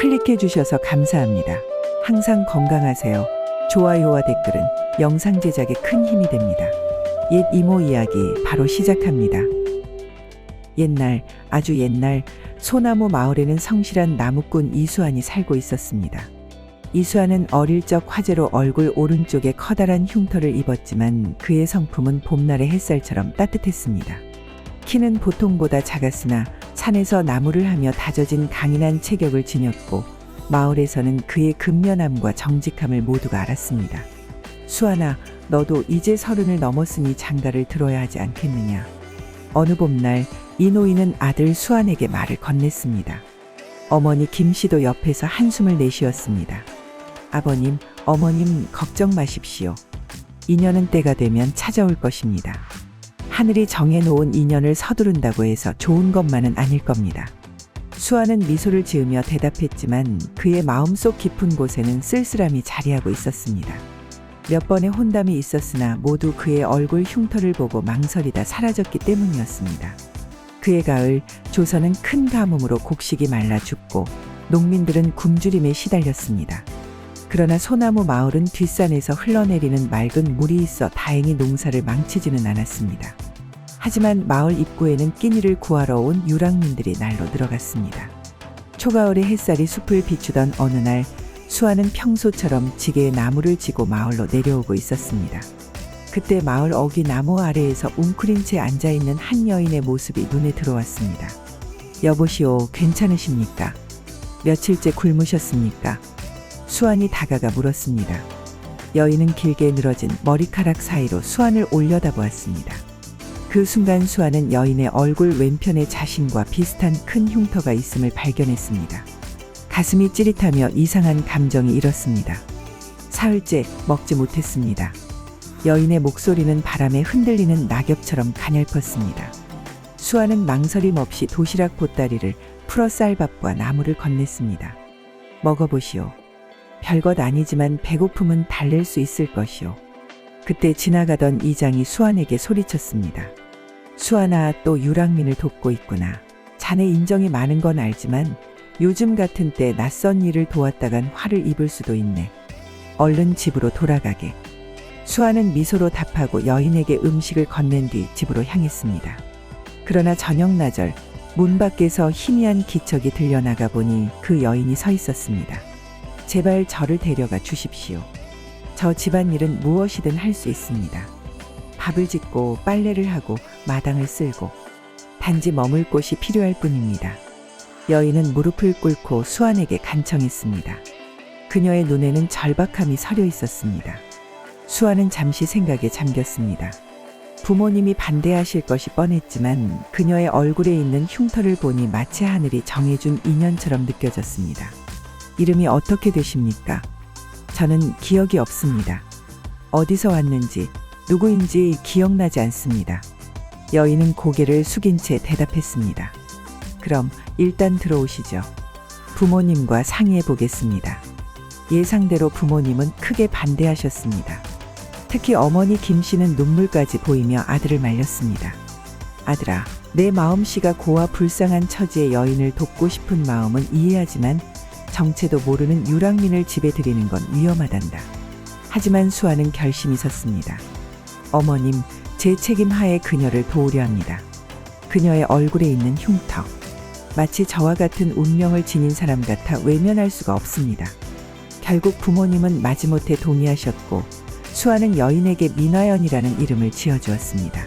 클릭해 주셔서 감사합니다. 항상 건강하세요. 좋아요와 댓글은 영상 제작에 큰 힘이 됩니다. 옛 이모 이야기 바로 시작합니다. 옛날, 아주 옛날 소나무 마을에는 성실한 나무꾼 이수환이 살고 있었습니다. 이수환은 어릴 적 화재로 얼굴 오른쪽에 커다란 흉터를 입었지만 그의 성품은 봄날의 햇살처럼 따뜻했습니다. 키는 보통보다 작았으나 산에서 나무를 하며 다져진 강인한 체격을 지녔고 마을에서는 그의 근면함과 정직함을 모두가 알았습니다. 수환아, 너도 이제 30을 넘었으니 장가를 들어야 하지 않겠느냐. 어느 봄날 이 노인은 아들 수환에게 말을 건넸습니다. 어머니 김씨도 옆에서 한숨을 내쉬었습니다. 아버님, 어머님 걱정 마십시오. 인연은 때가 되면 찾아올 것입니다. 하늘이 정해놓은 인연을 서두른다고 해서 좋은 것만은 아닐 겁니다. 수아는 미소를 지으며 대답했지만 그의 마음속 깊은 곳에는 쓸쓸함이 자리하고 있었습니다. 몇 번의 혼담이 있었으나 모두 그의 얼굴 흉터를 보고 망설이다 사라졌기 때문이었습니다. 그해 가을 조선은 큰 가뭄으로 곡식이 말라 죽고 농민들은 굶주림에 시달렸습니다. 그러나 소나무 마을은 뒷산에서 흘러내리는 맑은 물이 있어 다행히 농사를 망치지는 않았습니다. 하지만 마을 입구에는 끼니를 구하러 온 유랑민들이 날로 들어갔습니다. 초가을의 햇살이 숲을 비추던 어느 날 수아는 평소처럼 지게에 나무를 지고 마을로 내려오고 있었습니다. 그때 마을 어귀 나무 아래에서 웅크린 채 앉아있는 한 여인의 모습이 눈에 들어왔습니다. 여보시오, 괜찮으십니까? 며칠째 굶으셨습니까? 수환이 다가가 물었습니다. 여인은 길게 늘어진 머리카락 사이로 수환을 올려다보았습니다. 그 순간 수환은 여인의 얼굴 왼편에 자신과 비슷한 큰 흉터가 있음을 발견했습니다. 가슴이 찌릿하며 이상한 감정이 일었습니다. 사흘째 먹지 못했습니다. 여인의 목소리는 바람에 흔들리는 낙엽처럼 가냘펐습니다. 수환은 망설임 없이 도시락 보따리를 풀어 쌀밥과 나물을 건넸습니다. 먹어보시오. 별것 아니지만 배고픔은 달랠 수 있을 것이오. 그때 지나가던 이장이 수환에게 소리쳤습니다. 수환아, 또 유랑민을 돕고 있구나. 자네 인정이 많은 건 알지만 요즘 같은 때 낯선 일을 도왔다간 화를 입을 수도 있네. 얼른 집으로 돌아가게. 수환은 미소로 답하고 여인에게 음식을 건넨 뒤 집으로 향했습니다. 그러나 저녁나절 문 밖에서 희미한 기척이 들려나가 보니 그 여인이 서 있었습니다. 제발 저를 데려가 주십시오. 저 집안일은 무엇이든 할 수 있습니다. 밥을 짓고 빨래를 하고 마당을 쓸고 단지 머물 곳이 필요할 뿐입니다. 여인은 무릎을 꿇고 수환에게 간청했습니다. 그녀의 눈에는 절박함이 서려 있었습니다. 수환은 잠시 생각에 잠겼습니다. 부모님이 반대하실 것이 뻔했지만 그녀의 얼굴에 있는 흉터를 보니 마치 하늘이 정해준 인연처럼 느껴졌습니다. 이름이 어떻게 되십니까? 저는 기억이 없습니다. 어디서 왔는지 누구인지 기억나지 않습니다. 여인은 고개를 숙인 채 대답했습니다. 그럼 일단 들어오시죠. 부모님과 상의해 보겠습니다. 예상대로 부모님은 크게 반대하셨습니다. 특히 어머니 김씨는 눈물까지 보이며 아들을 말렸습니다. 아들아, 내 마음씨가 고와 불쌍한 처지의 여인을 돕고 싶은 마음은 이해하지만 정체도 모르는 유랑민을 집에 들이는 건 위험하단다. 하지만 수아는 결심이 섰습니다. 어머님, 제 책임 하에 그녀를 도우려 합니다. 그녀의 얼굴에 있는 흉터. 마치 저와 같은 운명을 지닌 사람 같아 외면할 수가 없습니다. 결국 부모님은 마지못해 동의하셨고 수아는 여인에게 민화연이라는 이름을 지어주었습니다.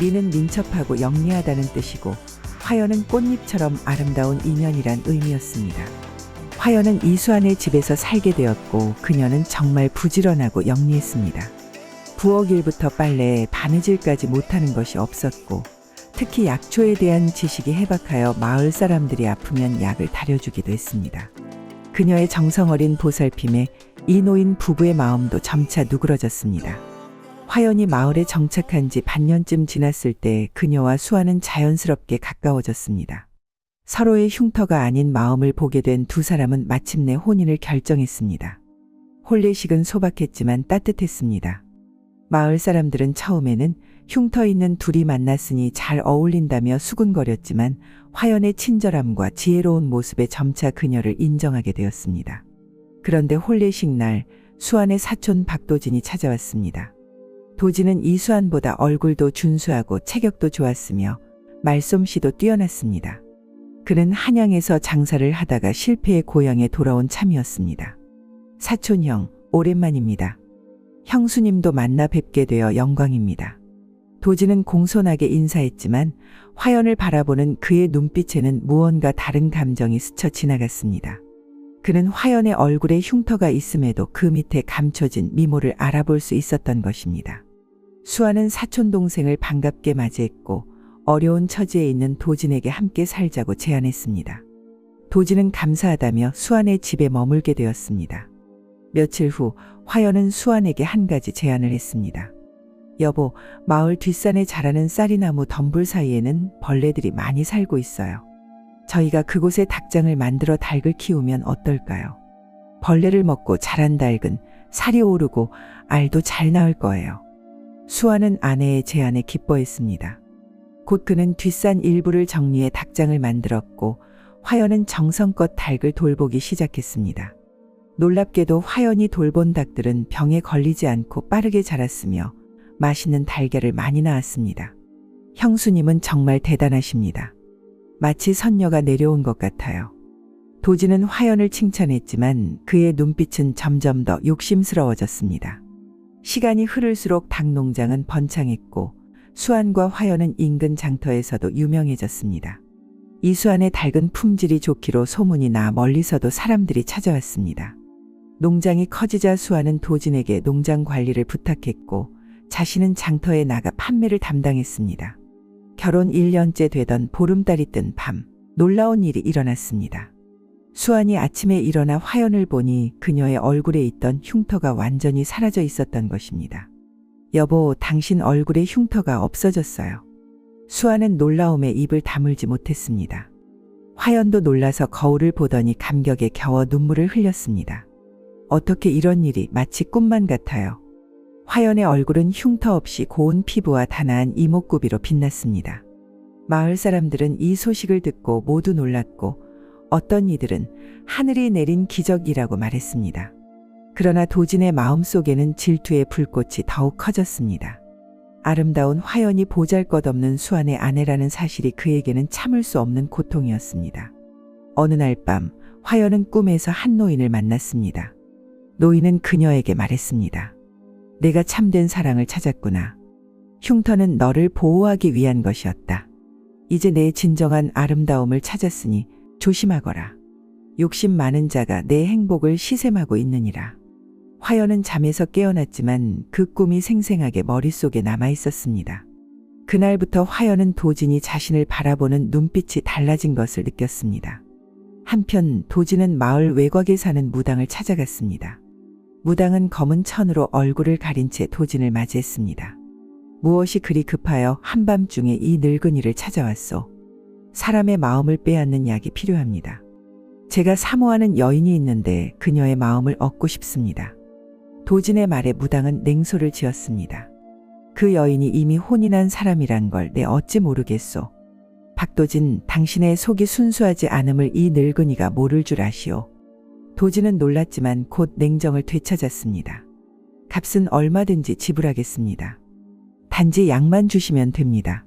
민은 민첩하고 영리하다는 뜻이고 화연은 꽃잎처럼 아름다운 인연이란 의미였습니다. 화연은 이수환의 집에서 살게 되었고 그녀는 정말 부지런하고 영리했습니다. 부엌 일부터 빨래에 바느질까지 못하는 것이 없었고 특히 약초에 대한 지식이 해박하여 마을 사람들이 아프면 약을 다려주기도 했습니다. 그녀의 정성어린 보살핌에 이 노인 부부의 마음도 점차 누그러졌습니다. 화연이 마을에 정착한 지 반년쯤 지났을 때 그녀와 수아는 자연스럽게 가까워졌습니다. 서로의 흉터가 아닌 마음을 보게 된 두 사람은 마침내 혼인을 결정했습니다. 혼례식은 소박했지만 따뜻했습니다. 마을 사람들은 처음에는 흉터 있는 둘이 만났으니 잘 어울린다며 수군거렸지만 화연의 친절함과 지혜로운 모습에 점차 그녀를 인정하게 되었습니다. 그런데 혼례식 날 수안의 사촌 박도진이 찾아왔습니다. 도진은 이수안보다 얼굴도 준수하고 체격도 좋았으며 말솜씨도 뛰어났습니다. 그는 한양에서 장사를 하다가 실패해 고향에 돌아온 참이었습니다. 사촌형, 오랜만입니다. 형수님도 만나 뵙게 되어 영광입니다. 도진은 공손하게 인사했지만 화연을 바라보는 그의 눈빛에는 무언가 다른 감정이 스쳐 지나갔습니다. 그는 화연의 얼굴에 흉터가 있음에도 그 밑에 감춰진 미모를 알아볼 수 있었던 것입니다. 수아는 사촌 동생을 반갑게 맞이했고 어려운 처지에 있는 도진에게 함께 살자고 제안했습니다. 도진은 감사하다며 수아의 집에 머물게 되었습니다. 며칠 후 화연은 수아에게 한 가지 제안을 했습니다. 여보, 마을 뒷산에 자라는 쌀이나무 덤불 사이에는 벌레들이 많이 살고 있어요. 저희가 그곳에 닭장을 만들어 닭을 키우면 어떨까요? 벌레를 먹고 자란 닭은 살이 오르고 알도 잘 나올 거예요. 수아는 아내의 제안에 기뻐했습니다. 곧 그는 뒷산 일부를 정리해 닭장을 만들었고 화연은 정성껏 닭을 돌보기 시작했습니다. 놀랍게도 화연이 돌본 닭들은 병에 걸리지 않고 빠르게 자랐으며 맛있는 달걀을 많이 낳았습니다. 형수님은 정말 대단하십니다. 마치 선녀가 내려온 것 같아요. 도진은 화연을 칭찬했지만 그의 눈빛은 점점 더 욕심스러워졌습니다. 시간이 흐를수록 닭 농장은 번창했고 수안과 화연은 인근 장터에서도 유명해졌습니다. 이수안의 닭은 품질이 좋기로 소문이 나 멀리서도 사람들이 찾아왔습니다. 농장이 커지자 수안은 도진에게 농장 관리를 부탁했고 자신은 장터에 나가 판매를 담당했습니다. 결혼 1년째 되던 보름달이 뜬 밤, 놀라운 일이 일어났습니다. 수안이 아침에 일어나 화연을 보니 그녀의 얼굴에 있던 흉터가 완전히 사라져 있었던 것입니다. 여보, 당신 얼굴에 흉터가 없어졌어요. 수안은 놀라움에 입을 다물지 못했습니다. 화연도 놀라서 거울을 보더니 감격에 겨워 눈물을 흘렸습니다. 어떻게 이런 일이, 마치 꿈만 같아요. 화연의 얼굴은 흉터 없이 고운 피부와 단아한 이목구비로 빛났습니다. 마을 사람들은 이 소식을 듣고 모두 놀랐고 어떤 이들은 하늘이 내린 기적이라고 말했습니다. 그러나 도진의 마음속에는 질투의 불꽃이 더욱 커졌습니다. 아름다운 화연이 보잘것없는 수안의 아내라는 사실이 그에게는 참을 수 없는 고통이었습니다. 어느 날 밤 화연은 꿈에서 한 노인을 만났습니다. 노인은 그녀에게 말했습니다. 내가 참된 사랑을 찾았구나. 흉터는 너를 보호하기 위한 것이었다. 이제 내 진정한 아름다움을 찾았으니 조심하거라. 욕심 많은 자가 내 행복을 시샘하고 있느니라. 화연은 잠에서 깨어났지만 그 꿈이 생생하게 머릿속에 남아 있었습니다. 그날부터 화연은 도진이 자신을 바라보는 눈빛이 달라진 것을 느꼈습니다. 한편 도진은 마을 외곽에 사는 무당을 찾아갔습니다. 무당은 검은 천으로 얼굴을 가린 채 도진을 맞이했습니다. 무엇이 그리 급하여 한밤중에 이 늙은이를 찾아왔소? 사람의 마음을 빼앗는 약이 필요합니다. 제가 사모하는 여인이 있는데 그녀의 마음을 얻고 싶습니다. 도진의 말에 무당은 냉소를 지었습니다. 그 여인이 이미 혼이 난 사람이란 걸 내 어찌 모르겠소. 박도진, 당신의 속이 순수하지 않음을 이 늙은이가 모를 줄 아시오. 도진은 놀랐지만 곧 냉정을 되찾았습니다. 값은 얼마든지 지불하겠습니다. 단지 약만 주시면 됩니다.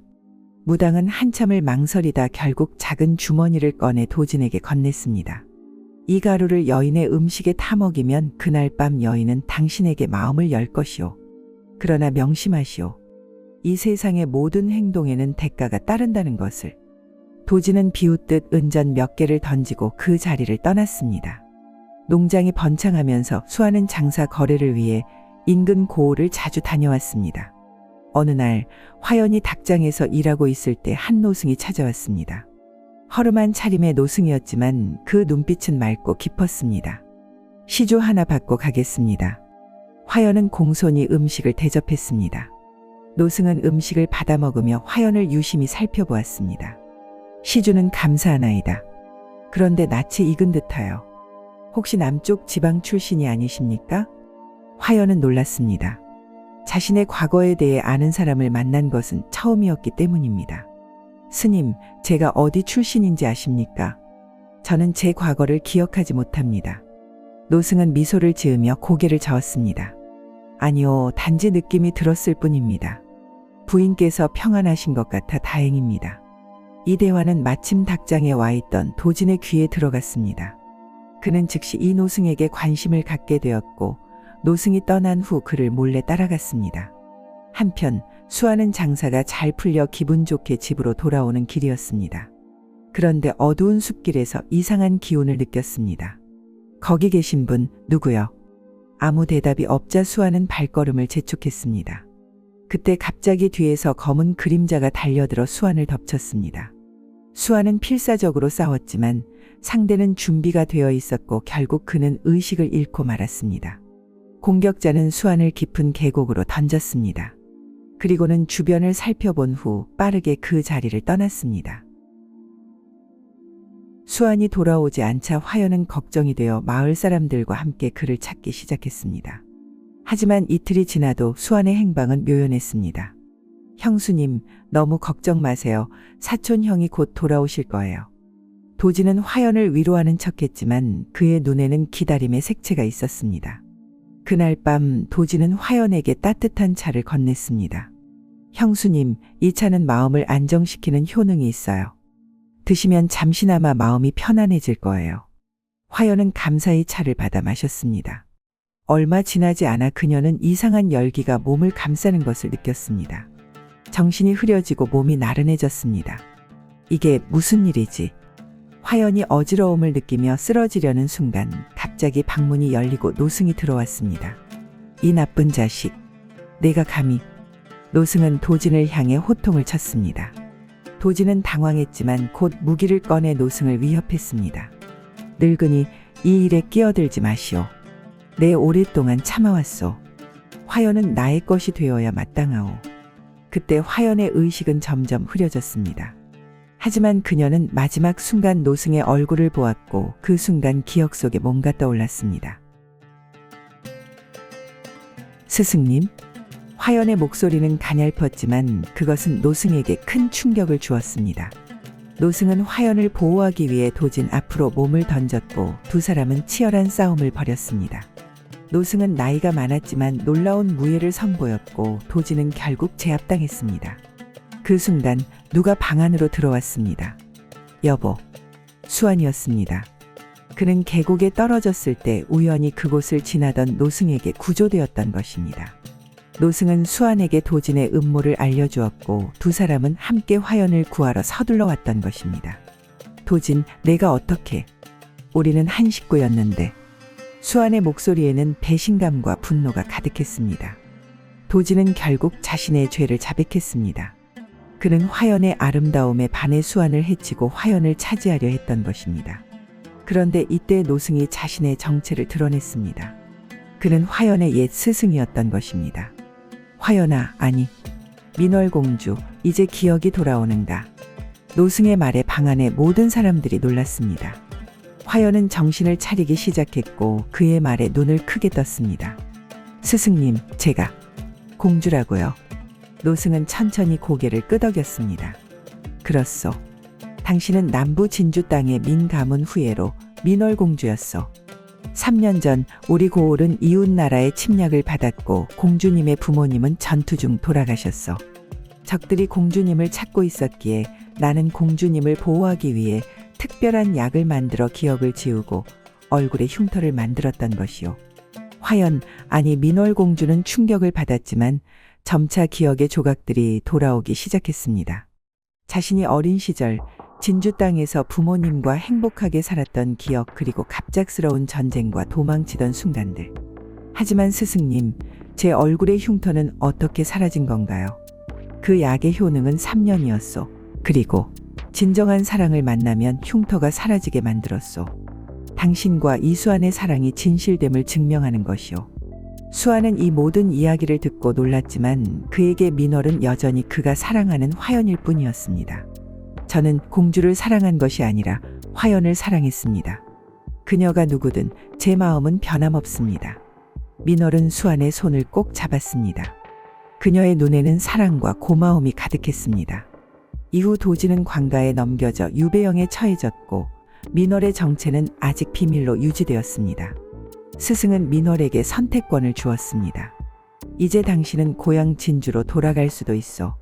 무당은 한참을 망설이다 결국 작은 주머니를 꺼내 도진에게 건넸습니다. 이 가루를 여인의 음식에 타먹이면 그날 밤 여인은 당신에게 마음을 열 것이오. 그러나 명심하시오. 이 세상의 모든 행동에는 대가가 따른다는 것을. 도진은 비웃듯 은전 몇 개를 던지고 그 자리를 떠났습니다. 농장이 번창하면서 수아는 장사 거래를 위해 인근 고을을 자주 다녀왔습니다. 어느 날 화연이 닭장에서 일하고 있을 때 한 노승이 찾아왔습니다. 허름한 차림의 노승이었지만 그 눈빛은 맑고 깊었습니다. 시주 하나 받고 가겠습니다. 화연은 공손히 음식을 대접했습니다. 노승은 음식을 받아 먹으며 화연을 유심히 살펴보았습니다. 시주는 감사하나이다. 그런데 낯이 익은 듯하여. 혹시 남쪽 지방 출신이 아니십니까? 화연은 놀랐습니다. 자신의 과거에 대해 아는 사람을 만난 것은 처음이었기 때문입니다. 스님, 제가 어디 출신인지 아십니까? 저는 제 과거를 기억하지 못합니다. 노승은 미소를 지으며 고개를 저었습니다. 아니요, 단지 느낌이 들었을 뿐입니다. 부인께서 평안하신 것 같아 다행입니다. 이 대화는 마침 닭장에 와 있던 도진의 귀에 들어갔습니다. 그는 즉시 이 노승에게 관심을 갖게 되었고 노승이 떠난 후 그를 몰래 따라갔습니다. 한편 수아는 장사가 잘 풀려 기분 좋게 집으로 돌아오는 길이었습니다. 그런데 어두운 숲길에서 이상한 기운을 느꼈습니다. 거기 계신 분 누구요? 아무 대답이 없자 수아는 발걸음을 재촉했습니다. 그때 갑자기 뒤에서 검은 그림자가 달려들어 수아를 덮쳤습니다. 수아는 필사적으로 싸웠지만 상대는 준비가 되어 있었고 결국 그는 의식을 잃고 말았습니다. 공격자는 수아를 깊은 계곡으로 던졌습니다. 그리고는 주변을 살펴본 후 빠르게 그 자리를 떠났습니다. 수안이 돌아오지 않자 화연은 걱정이 되어 마을 사람들과 함께 그를 찾기 시작했습니다. 하지만 이틀이 지나도 수안의 행방은 묘연했습니다. 형수님, 너무 걱정 마세요. 사촌 형이 곧 돌아오실 거예요. 도진은 화연을 위로하는 척했지만 그의 눈에는 기다림의 색채가 있었습니다. 그날 밤 도진은 화연에게 따뜻한 차를 건넸습니다. 형수님, 이 차는 마음을 안정시키는 효능이 있어요. 드시면 잠시나마 마음이 편안해질 거예요. 화연은 감사히 차를 받아 마셨습니다. 얼마 지나지 않아 그녀는 이상한 열기가 몸을 감싸는 것을 느꼈습니다. 정신이 흐려지고 몸이 나른해졌습니다. 이게 무슨 일이지? 화연이 어지러움을 느끼며 쓰러지려는 순간 갑자기 방문이 열리고 노승이 들어왔습니다. 이 나쁜 자식, 내가 감히. 노승은 도진을 향해 호통을 쳤습니다. 도진은 당황했지만 곧 무기를 꺼내 노승을 위협했습니다. 늙은이, 이 일에 끼어들지 마시오. 내 오랫동안 참아왔소. 화연은 나의 것이 되어야 마땅하오. 그때 화연의 의식은 점점 흐려졌습니다. 하지만 그녀는 마지막 순간 노승의 얼굴을 보았고 그 순간 기억 속에 뭔가 떠올랐습니다. 스승님? 화연의 목소리는 가냘펐지만 그것은 노승에게 큰 충격을 주었습니다. 노승은 화연을 보호하기 위해 도진 앞으로 몸을 던졌고 두 사람은 치열한 싸움을 벌였습니다. 노승은 나이가 많았지만 놀라운 무예를 선보였고 도진은 결국 제압당했습니다. 그 순간 누가 방 안으로 들어왔습니다. 여보, 수안이었습니다. 그는 계곡에 떨어졌을 때 우연히 그곳을 지나던 노승에게 구조되었던 것입니다. 노승은 수안에게 도진의 음모를 알려주었고 두 사람은 함께 화연을 구하러 서둘러 왔던 것입니다. 도진, 내가 어떻게? 우리는 한 식구였는데. 수안의 목소리에는 배신감과 분노가 가득했습니다. 도진은 결국 자신의 죄를 자백했습니다. 그는 화연의 아름다움에 반해 수안을 해치고 화연을 차지하려 했던 것입니다. 그런데 이때 노승이 자신의 정체를 드러냈습니다. 그는 화연의 옛 스승이었던 것입니다. 화연아, 아니, 민월공주, 이제 기억이 돌아오는가? 노승의 말에 방 안의 모든 사람들이 놀랐습니다. 화연은 정신을 차리기 시작했고 그의 말에 눈을 크게 떴습니다. 스승님, 제가 공주라고요. 노승은 천천히 고개를 끄덕였습니다. 그렇소. 당신은 남부 진주 땅의 민 가문 후예로 민월공주였소. 3년 전 우리 고을은 이웃 나라의 침략을 받았고 공주님의 부모님은 전투 중 돌아가셨소. 적들이 공주님을 찾고 있었기에 나는 공주님을 보호하기 위해 특별한 약을 만들어 기억을 지우고 얼굴에 흉터를 만들었던 것이요. 화연, 아니 민월공주는 충격을 받았지만 점차 기억의 조각들이 돌아오기 시작했습니다. 자신이 어린 시절 진주 땅에서 부모님과 행복하게 살았던 기억, 그리고 갑작스러운 전쟁과 도망치던 순간들. 하지만 스승님, 제 얼굴의 흉터는 어떻게 사라진 건가요? 그 약의 효능은 3년이었소. 그리고 진정한 사랑을 만나면 흉터가 사라지게 만들었소. 당신과 이수안의 사랑이 진실됨을 증명하는 것이오. 수아는 이 모든 이야기를 듣고 놀랐지만 그에게 민월은 여전히 그가 사랑하는 화연일 뿐이었습니다. 저는 공주를 사랑한 것이 아니라 화연을 사랑했습니다. 그녀가 누구든 제 마음은 변함없습니다. 민월은 수안의 손을 꼭 잡았습니다. 그녀의 눈에는 사랑과 고마움이 가득했습니다. 이후 도지는 관가에 넘겨져 유배형에 처해졌고 민월의 정체는 아직 비밀로 유지되었습니다. 스승은 민월에게 선택권을 주었습니다. 이제 당신은 고향 진주로 돌아갈 수도 있어.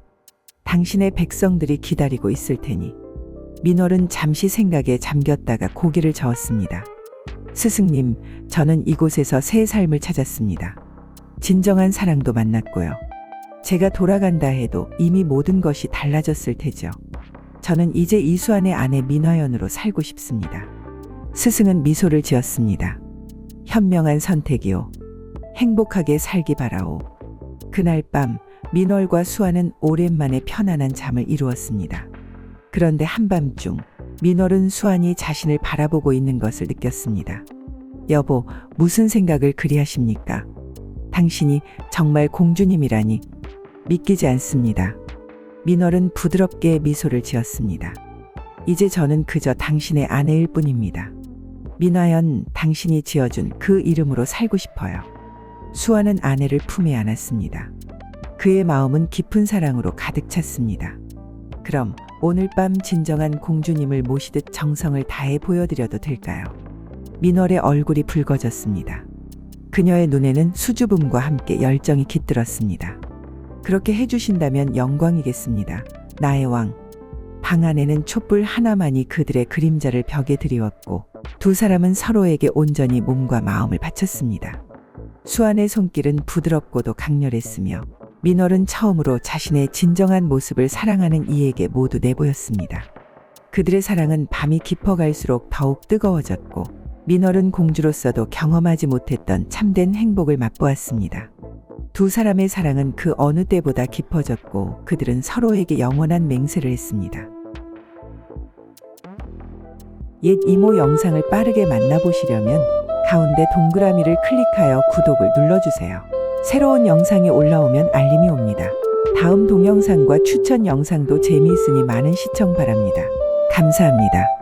당신의 백성들이 기다리고 있을 테니. 민월은 잠시 생각에 잠겼다가 고개를 저었습니다. 스승님, 저는 이곳에서 새 삶을 찾았습니다. 진정한 사랑도 만났고요. 제가 돌아간다 해도 이미 모든 것이 달라졌을 테죠. 저는 이제 이수안의 아내 민화연으로 살고 싶습니다. 스승은 미소를 지었습니다. 현명한 선택이요. 행복하게 살기 바라오. 그날 밤 민월과 수아는 오랜만에 편안한 잠을 이루었습니다. 그런데 한밤중 민월은 수안이 자신을 바라보고 있는 것을 느꼈습니다. 여보, 무슨 생각을 그리 하십니까? 당신이 정말 공주님이라니 믿기지 않습니다. 민월은 부드럽게 미소를 지었습니다. 이제 저는 그저 당신의 아내일 뿐입니다. 민화연, 당신이 지어준 그 이름으로 살고 싶어요. 수아는 아내를 품에 안았습니다. 그의 마음은 깊은 사랑으로 가득 찼습니다. 그럼 오늘 밤 진정한 공주님을 모시듯 정성을 다해 보여드려도 될까요? 민월의 얼굴이 붉어졌습니다. 그녀의 눈에는 수줍음과 함께 열정이 깃들었습니다. 그렇게 해주신다면 영광이겠습니다. 나의 왕. 방 안에는 촛불 하나만이 그들의 그림자를 벽에 드리웠고 두 사람은 서로에게 온전히 몸과 마음을 바쳤습니다. 수안의 손길은 부드럽고도 강렬했으며 민월은 처음으로 자신의 진정한 모습을 사랑하는 이에게 모두 내보였습니다. 그들의 사랑은 밤이 깊어갈수록 더욱 뜨거워졌고 민월은 공주로서도 경험하지 못했던 참된 행복을 맛보았습니다. 두 사람의 사랑은 그 어느 때보다 깊어졌고 그들은 서로에게 영원한 맹세를 했습니다. 옛 이모 영상을 빠르게 만나보시려면 가운데 동그라미를 클릭하여 구독을 눌러주세요. 새로운 영상이 올라오면 알림이 옵니다. 다음 동영상과 추천 영상도 재미있으니 많은 시청 바랍니다. 감사합니다.